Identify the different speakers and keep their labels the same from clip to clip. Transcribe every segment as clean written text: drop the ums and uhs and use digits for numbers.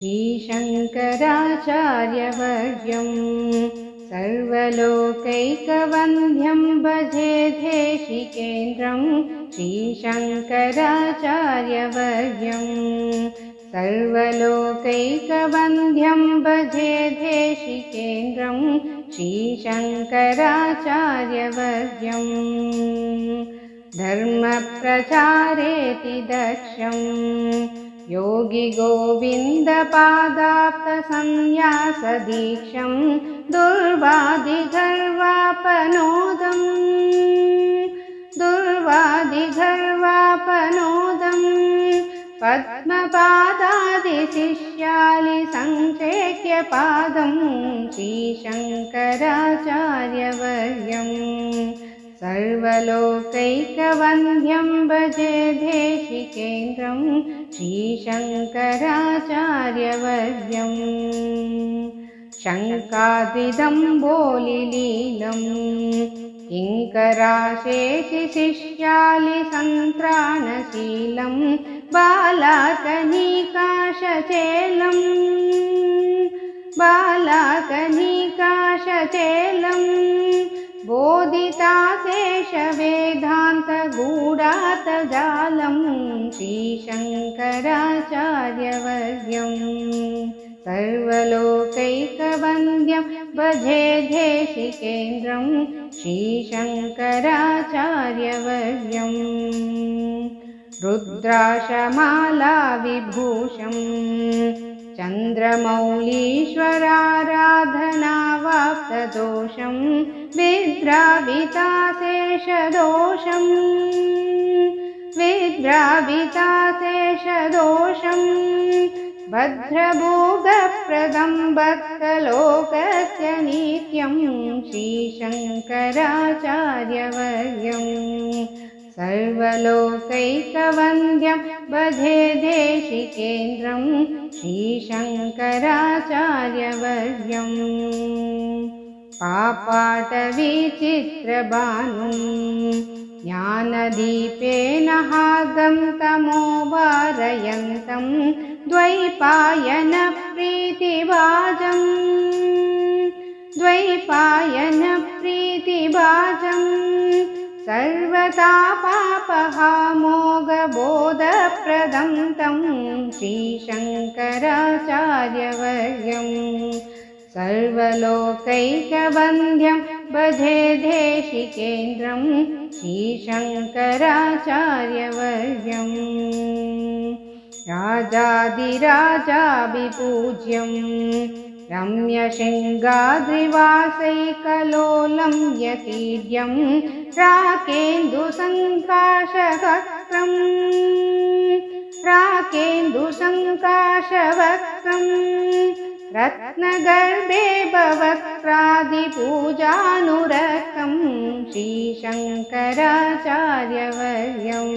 Speaker 1: श्रीशङ्कराचार्यवर्यं सर्वलोकैकवन्द्यं भजे देशिकेन्द्रं श्रीशङ्कराचार्यवर्यं सर्वलोकैकवन्द्यं भजे देशिकेन्द्रं श्रीशङ्कराचार्यवर्यं धर्मप्रचारेति दक्षं योगी गोविन्दपादाप्तसंन्यासदीक्षं दुर्वादिगर्वापनोदं पद्मपादादिशिष्यालिसंक्षेप्य पादं श्रीशङ्कराचार्यवर्यं सर्वलोकैकवन्द्यं भजे देशिकेन्द्रं श्रीशङ्कराचार्यवर्यं शङ्काद्रिदम्बोलिलीलं किङ्कराशेषिशिष्यालिसन्त्राणशीलं बालाकनिकाशचेलं बोधिताशेषवेदान्तगूढार्थजालं श्रीशङ्कराचार्यवर्यं सर्वलोकैकवन्द्यं भजे देशिकेन्द्रं श्रीशङ्कराचार्यवर्यं रुद्राशमालाविभूषं चन्द्रमौलीश्वराराधनावाप्तदोषं विद्राविताशेषदोषं भद्रभोगप्रदं भक्तलोकस्य नित्यं श्रीशङ्कराचार्यवर्यं सर्वलोकैकवन्द्यं भजे देशिकेन्द्रं श्रीशङ्कराचार्यवर्यं पापाटविचित्रभानुं ज्ञानदीपेन हार्दं तमोवारयन्तं द्वैपायनप्रीतिभाजं सर्वतापापहामोघबोधप्रदं तं श्रीशङ्कराचार्यवर्यं सर्वलोकैकवन्द्यं भजे देशिकेन्द्रं श्रीशङ्कराचार्यवर्यं राजाधिराजाभिपूज्यं रम्यशृङ्गाद्रिवासैकलोलं यतीर्यं राकेन्दुसङ्काशवक्त्रं रत्नगर्भे भवक्त्रादिपूजानुरक्तं श्रीशङ्कराचार्यवर्यं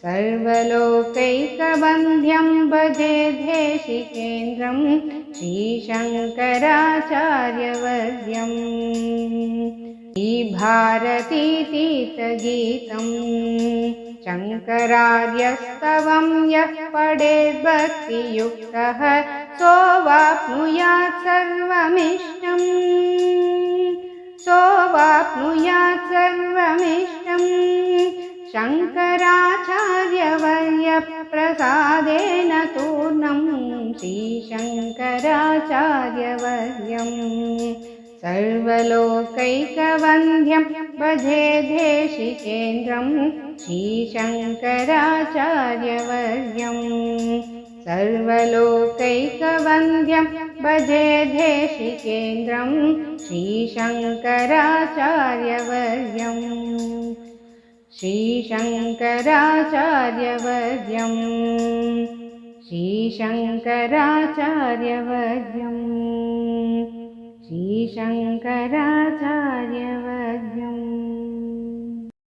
Speaker 1: सर्वलोकैकवन्द्यं भजे देशिकेन्द्रं श्रीशङ्कराचार्यवर्यं श्रीभारतीतीर्थगीतं शङ्करार्यस्तवं यः पठेद्भक्तियुक्तः सोऽवाप्नुयात् सर्वमिष्टं शङ्कराचार्यवर्यप्रसादेन तूर्णं श्रीशङ्कराचार्यवर्यं सर्वलोकैकवन्द्यं भजे देशिकेन्द्रं श्रीशङ्कराचार्यवर्यं सर्वलोकैकवन्द्यं भजे देशिकेन्द्रं श्रीशङ्कराचार्यवर्यं श्रीशङ्कराचार्यवर्यं श्रीशङ्कराचार्यवर्यं श्रीशङ्कराचार्यवर्यम्।